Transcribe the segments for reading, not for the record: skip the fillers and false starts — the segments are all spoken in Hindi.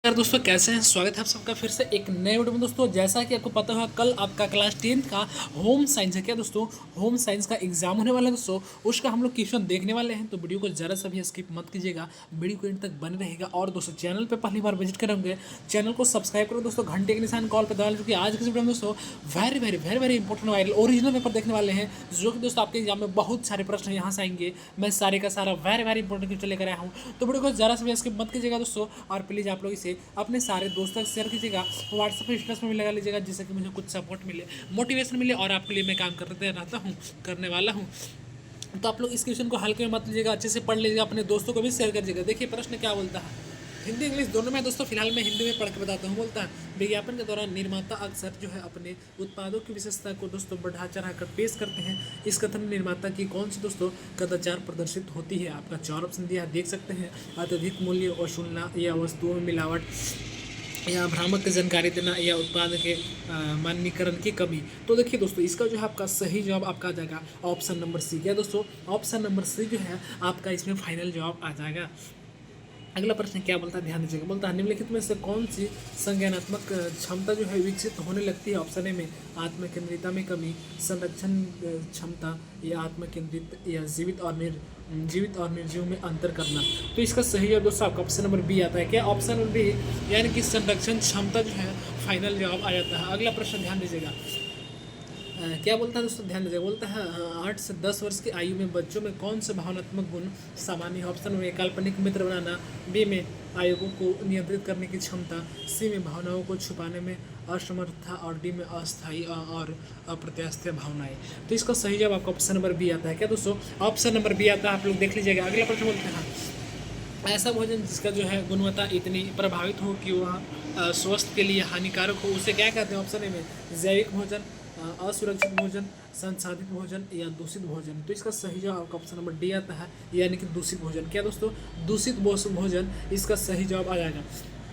यार दोस्तों, कैसे हैं? स्वागत है आप सबका फिर से एक नए वीडियो में। दोस्तों, जैसा कि आपको पता होगा, कल आपका क्लास 10th का होम साइंस है। क्या दोस्तों, होम साइंस का एग्जाम होने वाला है दोस्तों। उसका हम लोग क्वेश्चन देखने वाले हैं, तो वीडियो को ज़रा सा भी स्किप मत कीजिएगा, वीडियो को एंड तक बने रहेगा। और दोस्तों, चैनल पर पहली बार विजिट करेंगे, चैनल को सब्सक्राइब करो दोस्तों, घंटे के निशान कॉल पर दबा लो, क्योंकि आज के वीडियो में दोस्तों very very very very important viral original paper देखने वाले हैं, जो कि दोस्तों आपके एग्जाम में बहुत सारे प्रश्न यहाँ से आएंगे। मैं सारे का सारा वेरी वेरी इंपॉर्टेंट क्वेश्चन लेकर आया हूँ, तो वीडियो को ज़रा सा भी स्किप मत कीजिएगा दोस्तों। और प्लीज़ आप लोग इसे अपने सारे दोस्तों तक शेयर कीजिएगा, व्हाट्सएप पे स्टेटस में भी लगा लीजिएगा, जिससे कि मुझे कुछ सपोर्ट मिले, मोटिवेशन मिले, और आपके लिए मैं काम करते रहता हूँ, करने वाला हूँ। तो आप लोग इस क्वेश्चन को हल्के में मत लीजिएगा, अच्छे से पढ़ लीजिएगा, अपने दोस्तों को भी शेयर करिएगा। देखिए प्रश्न क्या बोलता है, हिंदी इंग्लिश दोनों में दोस्तों। फिलहाल मैं हिंदी में पढ़ के बताता हूँ। बोलता है, विज्ञापन के दौरान निर्माता अक्सर जो है अपने उत्पादों की विशेषता को दोस्तों बढ़ा चढ़ा कर पेश करते हैं। इस कथन में निर्माता की कौन सी दोस्तों कदाचार प्रदर्शित होती है? आपका 4 ऑप्शन दिया है, देख सकते हैं। अत्यधिक मूल्य वसूलना, या वस्तुओं में मिलावट, या भ्रामक जानकारी देना, या उत्पाद के मानकीकरण की कमी। तो देखिए दोस्तों, इसका जो है आपका सही जवाब आपका आ जाएगा ऑप्शन नंबर सी। क्या दोस्तों, ऑप्शन नंबर सी जो है आपका इसमें फाइनल जवाब आ जाएगा। अगला प्रश्न क्या बोलता है, ध्यान दीजिएगा। बोलता है, निम्नलिखित में से कौन सी संज्ञानात्मक क्षमता जो है विकसित होने लगती है? ऑप्शन ए में आत्मकेंद्रिता में कमी, संरक्षण क्षमता, या आत्मकेंद्रित, या जीवित और निर्जीव में अंतर करना। तो इसका सही जवाब दोस्तों आपका ऑप्शन नंबर बी आता है। क्या ऑप्शन नंबर बी, यानी कि संरक्षण क्षमता जो है फाइनल जवाब आ जाता है। अगला प्रश्न ध्यान दीजिएगा। क्या बोलता है दोस्तों, ध्यान दीजिए। बोलता है, 8 से 10 वर्ष की आयु में बच्चों में कौन से भावनात्मक गुण सामान्य है? ऑप्शन में काल्पनिक मित्र बनाना, बी में आयोगों को नियंत्रित करने की क्षमता, सी में भावनाओं को छुपाने में असमर्थता, और डी में अस्थायी और अप्रत्याशित भावनाएं। तो इसका सही जवाब आपका ऑप्शन नंबर बी आता है। क्या दोस्तों, ऑप्शन नंबर बी आता है, आप लोग देख लीजिएगा। अगला प्रश्न बोलते हैं, ऐसा भोजन जिसका जो है गुणवत्ता इतनी प्रभावित हो कि वह स्वास्थ्य के लिए हानिकारक हो, उसे क्या कहते हैं? ऑप्शन ए में जैविक भोजन, असुरक्षित भोजन, संसाधित भोजन, या दूषित भोजन। तो इसका सही जवाब आपका ऑप्शन नंबर डी आता है, यानी कि दूषित भोजन। क्या दोस्तों, दूषित भोजन इसका सही जवाब आ जाएगा।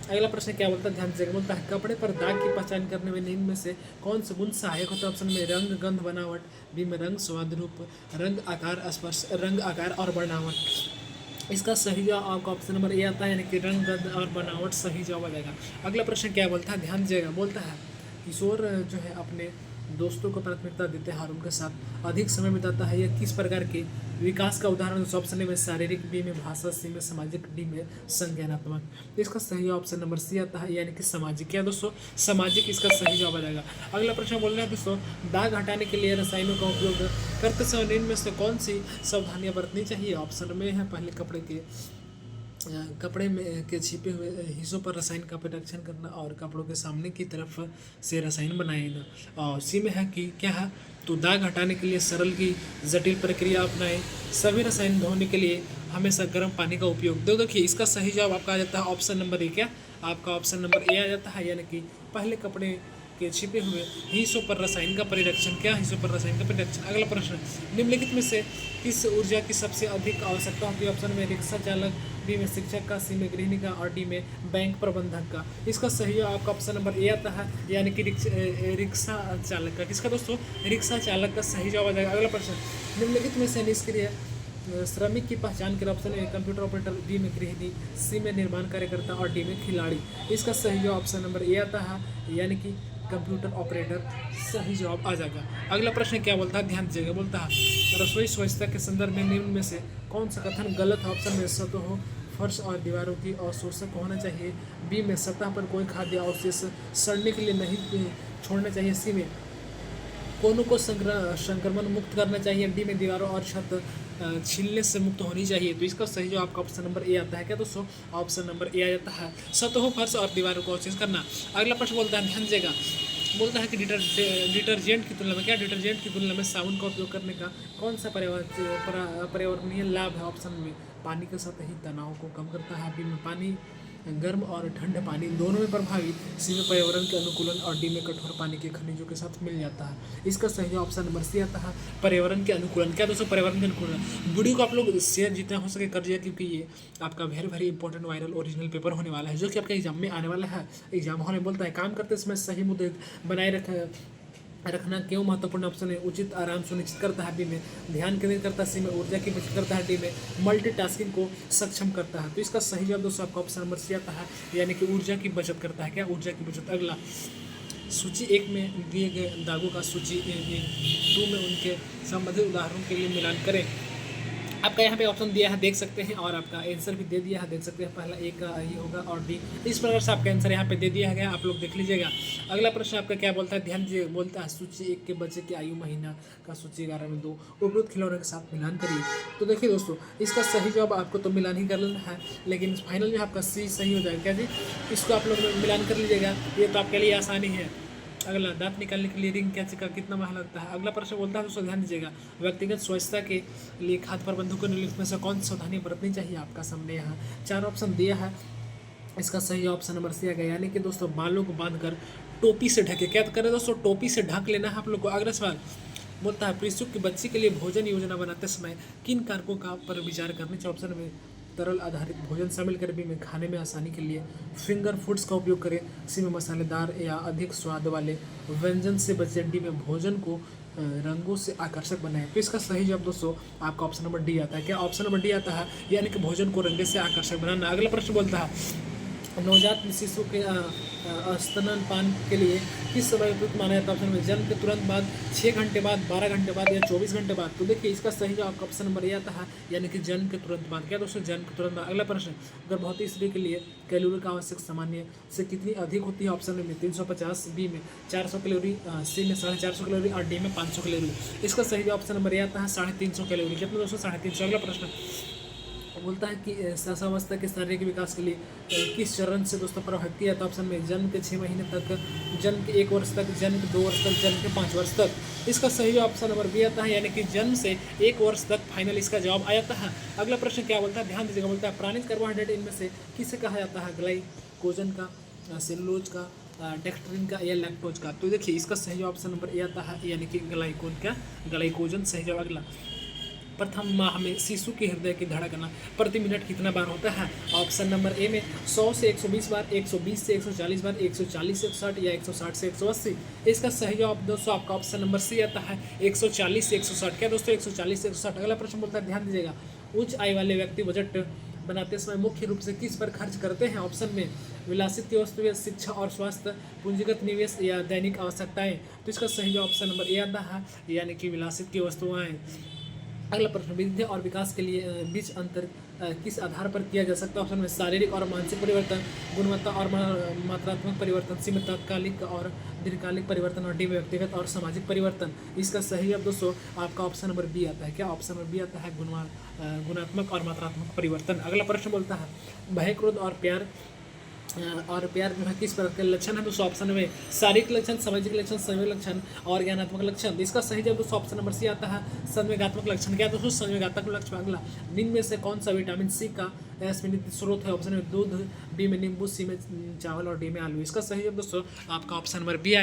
अगला प्रश्न क्या बोलता है, ध्यान से बोलता है, कपड़े पर दाग की पहचान करने में निम्न में से कौन सा गुण सहायक होता है? ऑप्शन में रंग, गंध, बनावट, बी में रंग, स्वाद, रूप, रंग, आकार, स्पर्श, रंग, आकार और बनावट। इसका सही जवाब आपका ऑप्शन नंबर ए आता है, यानी कि रंग, गंध और बनावट सही जवाब आ जाएगा। अगला प्रश्न क्या बोलता है, ध्यान दीजिएगा। बोलता है, किशोर जो है अपने दोस्तों को प्राथमिकता देते हैं और उनके साथ अधिक समय बिताता है, यह किस प्रकार के विकास का उदाहरण? ऑप्शन ए में शारीरिक, बी में भाषा, सी में सामाजिक, डी में संज्ञानात्मक। इसका सही ऑप्शन नंबर सी आता है, यानी कि सामाजिक। क्या दोस्तों, सामाजिक इसका सही जवाब आ जाएगा। अगला प्रश्न बोल रहे हैं दोस्तों, दाग हटाने के लिए रसायनों का उपयोग करते समय निम्न में से कौन सी सावधानियां बरतनी चाहिए? ऑप्शन में है पहले कपड़े में के छिपे हुए हिस्सों पर रसायन का परीक्षण करना, और कपड़ों के सामने की तरफ से रसायन बनाएगा। और सी में है कि क्या है, तो दाग हटाने के लिए सरल की जटिल प्रक्रिया अपनाएं, सभी रसायन धोने के लिए हमेशा गर्म पानी का उपयोग। देखिए इसका सही जवाब आपका आ जाता है ऑप्शन नंबर ए। क्या आपका ऑप्शन नंबर ए आ जाता है, यानी कि पहले कपड़े के छिपे हुए हिस्सों पर रसायन का परिरक्षण। क्या हिस्सों पर रसायन का परिरक्षण। अगला प्रश्न, निम्नलिखित में से किस ऊर्जा की सबसे अधिक आवश्यकता होती है? ऑप्शन में रिक्शा चालक, बी में शिक्षक का, सी में गृहिणी का, और डी में बैंक प्रबंधक का। इसका सही आपका ऑप्शन नंबर ए आता है, यानी कि रिक्शा चालक का। किसका दोस्तों, रिक्शा चालक का सही जवाब आ जाएगा। अगला प्रश्न, निम्नलिखित में से निष्क्रिय श्रमिक की पहचान के option A computer operator, B में गृहिणी, सी में निर्माण कार्यकर्ता, और डी में खिलाड़ी। इसका सही जवाब ऑप्शन नंबर ए आता है, यानी कि कंप्यूटर ऑपरेटर सही जवाब आ जाएगा। अगला प्रश्न क्या बोलता है, ध्यान दीजिएगा। बोलता है, रसोई स्वच्छता के संदर्भ में निम्न में से कौन सा कथन गलत है? ऑप्शन में सतह, फर्श और दीवारों की अवशोषक होना चाहिए, बी में सतह पर कोई खाद्य अवशेष सड़ने के लिए नहीं छोड़ना चाहिए, सी में कोनों को संक्रमण मुक्त करना चाहिए, डी में दीवारों और छत छीलने से मुक्त होनी चाहिए। तो इसका सही जो आपका ऑप्शन नंबर ए आता है। क्या दोस्तों, ऑप्शन नंबर ए आ जाता है, सतहों, फर्श और दीवारों को अवशेष करना। अगला प्रश्न बोलता है, ध्यान दीजिएगा। बोलता है कि डिटर्जेंट की तुलना में, क्या डिटर्जेंट की तुलना में साबुन का उपयोग करने का कौन सा पर्यावरणीय लाभ है? ऑप्शन में पानी के सतही तनाव को कम करता है, बी में पानी गर्म और ठंडे पानी दोनों में प्रभावी, सी में पर्यावरण के अनुकूलन, और डी में कठोर पानी के खनिजों के साथ मिल जाता है। इसका सही ऑप्शन नंबर सी आता है, पर्यावरण के अनुकूलन। क्या दोस्तों, पर्यावरण के अनुकूलन। वीडियो को आप लोग शेयर जितना हो सके कर दिया, क्योंकि ये आपका very very important viral original paper होने वाला है, जो कि आपका एग्जाम में आने वाला है। एग्जाम हॉल में बोलता है, काम करते समय सही मुद्दे बनाए रखें, रखना क्यों महत्वपूर्ण ऑप्शन है? उचित आराम सुनिश्चित करता है, बी में ध्यान केंद्रित करता है, सी में ऊर्जा की बचत करता है, डी में मल्टीटास्किंग को सक्षम करता है। तो इसका सही जवाब दोस्तों आपका ऑप्शन नंबर सी आता है, यानी कि ऊर्जा की बचत करता है। क्या? ऊर्जा की बचत। अगला, सूची 1 में दिए गए दागों का सूची 2 में उनके संबंधित उदाहरणों के लिए मिलान करें। आपका यहाँ पे ऑप्शन दिया है, देख सकते हैं, और आपका आंसर भी दे दिया है, देख सकते हैं। पहला एक ये होगा और डी। इस प्रकार से आपका आंसर यहाँ पे दे दिया गया, आप लोग देख लीजिएगा। अगला प्रश्न आपका क्या बोलता है, ध्यान दीजिए। बोलता है सूची 1 के बच्चे की आयु महीना का सूची 11 में 2 उपयुक्त खिलौने के साथ मिलान करिए। तो देखिए दोस्तों, इसका सही जवाब आपको तो मिलान ही कर लेना है, लेकिन फाइनल जो आपका सी सही हो जाएगा। क्या जी? इसको आप लोग मिलान कर लीजिएगा, ये तो आपके लिए आसानी है। अगला, दांत निकालने के लिए रिंग कैंची का कितना माह लगता है? अगला प्रश्न बोलता है दोस्तों, ध्यान दीजिएगा। व्यक्तिगत स्वच्छता के लिए खाद्य प्रबंधकों को निम्नलिखित में से कौन सी सावधानी बरतनी चाहिए? आपका सामने यहाँ 4 ऑप्शन दिया है। इसका सही ऑप्शन नंबर सी आ गया, यानी कि दोस्तों बालों को बांधकर टोपी से ढके। क्या करें दोस्तों? टोपी से ढक लेना है आप लोग को। अगला सवाल बोलता है, प्रीसुक की बच्ची के लिए भोजन योजना बनाते समय किन कारकों का पर विचार करने चाहिए? ऑप्शन में तरल आधारित भोजन शामिल करें, बी में खाने में आसानी के लिए फिंगर फूड्स का उपयोग करें, सी में मसालेदार या अधिक स्वाद वाले व्यंजन से बचें, डी में भोजन को रंगों से आकर्षक बनाएं। तो इसका सही जवाब दोस्तों आपका ऑप्शन नंबर डी आता है। क्या? ऑप्शन नंबर डी आता है, यानी कि भोजन को रंगे से आकर्षक बनाना। अगला प्रश्न बोलता है, नवजात शिशु के स्तनपान के लिए किस समय उपयुक्त माना जाता है? ऑप्शन में जन्म के तुरंत बाद, 6 घंटे बाद, 12 घंटे बाद या 24 घंटे बाद। तो देखिए इसका सही जवाब आपका ऑप्शन नंबर ए आता है, यानी कि जन्म के तुरंत बाद। क्या दोस्तों? जन्म के तुरंत बाद। अगला प्रश्न, गर्भवती स्त्री के लिए कैलोरी का आवश्यक सामान्य से कितनी अधिक होती है? ऑप्शन में 350, बी में 400 कैलोरी, सी में 450 कैलोरी और डी में 500 कैलोरी। इसका सही जवाब ऑप्शन नंबर ए आता है, 350 कैलोरी। कितना दोस्तों? 350। अगला प्रश्न बोलता है कि सहसावस्था के शारीरिक विकास के लिए किस चरण से दोस्तों प्रभावित किया जाता है? ऑप्शन में जन्म के 6 महीने तक, जन्म के 1 वर्ष तक, जन्म के 2 वर्ष तक, जन्म के 5 वर्ष तक। इसका सही जवाब ऑप्शन नंबर बी आता है, यानी कि जन्म से 1 वर्ष तक फाइनल इसका जवाब आ जाता है। अगला प्रश्न क्या बोलता है, ध्यान दीजिएगा। बोलता है प्राणिज कार्बोहाइड्रेट इनमें से किसे कहा जाता है? ग्लाइकोजन का, सेलुलोज का, डेक्स्ट्रिन का या लैक्टोज का? तो देखिए इसका सही जवाब ऑप्शन नंबर ए आता है, यानी कि ग्लाइकोजन सही जवाब। अगला, प्रथम माह में शिशु के हृदय की धड़कन प्रति मिनट कितना बार होता है? ऑप्शन नंबर ए में 100 से 120 बार, 120 से 140 बार, 140 से 160 या 160 से 180। इसका सही जवाब दोस्तों आपका ऑप्शन नंबर सी आता है, 140 से 160। क्या दोस्तों? 140 से 160। अगला प्रश्न बोलता है, ध्यान दीजिएगा। उच्च आय वाले व्यक्ति बजट बनाते समय मुख्य रूप से किस पर खर्च करते हैं? ऑप्शन में विलासित की वस्तुएं, शिक्षा और स्वास्थ्य, पूंजीगत निवेश या दैनिक आवश्यकताएं। तो इसका सही जवाब ऑप्शन नंबर ए आता है, यानी कि विलासित की वस्तुएं। अगला प्रश्न, वृद्धि और विकास के लिए बीच अंतर किस आधार पर किया जा सकता है? ऑप्शन में शारीरिक और मानसिक परिवर्तन, गुणवत्ता और मात्रात्मक परिवर्तन, सी में तात्कालिक और दीर्घकालिक परिवर्तन और डी में व्यक्तिगत और सामाजिक परिवर्तन। इसका सही अब दोस्तों आपका ऑप्शन नंबर बी आता है। क्या? ऑप्शन नंबर बी आता है, गुणात्मक और मात्रात्मक परिवर्तन। अगला प्रश्न बोलता है, भय, क्रोध और प्यार जो है किस प्रकार के लक्षण है? दोस्तों ऑप्शन में शारीरिक लक्षण, सामाजिक लक्षण, संवेग लक्षण और ज्ञानात्मक लक्षण। इसका सही जवाब दोस्तों ऑप्शन नंबर सी आता है, संवेगात्मक लक्षण। क्या दोस्तों? संवेगात्मक लक्षण। अगला, निम्न में से कौन सा विटामिन सी का स्मित स्रोत है? ऑप्शन में दूध, बी में नींबू, सी में चावल और डी में आलू। इसका सही जवाब दोस्तों आपका ऑप्शन नंबर बी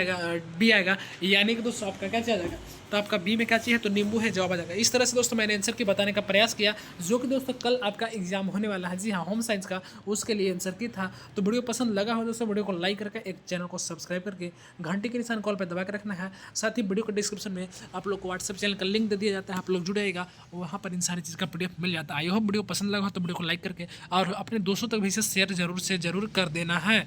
आएगा, यानी कि दोस्तों आपका क्या चला जाएगा? तो आपका बी में क्या चाहिए? तो नींबू है, जवाब आ जाएगा। इस तरह से दोस्तों मैंने आंसर की बताने का प्रयास किया, जो कि दोस्तों कल आपका एग्जाम होने वाला है। जी हाँ, होम साइंस का, उसके लिए आंसर की था। तो वीडियो पसंद लगा हो दोस्तों, वीडियो को लाइक करके एक चैनल को सब्सक्राइब करके घंटी के निशान कॉल पर दबा के रखना है। साथ ही वीडियो के डिस्क्रिप्शन में आप लोग को व्हाट्सएप चैनल का लिंक दे दिया जाता है, आप लोग जुड़ेगा, वहाँ पर इन सारी चीज़ का PDF मिल जाता है। आई होप वीडियो पसंद लगा हो तो वीडियो को लाइक करके और अपने दोस्तों तक भी इसे शेयर जरूर कर देना है।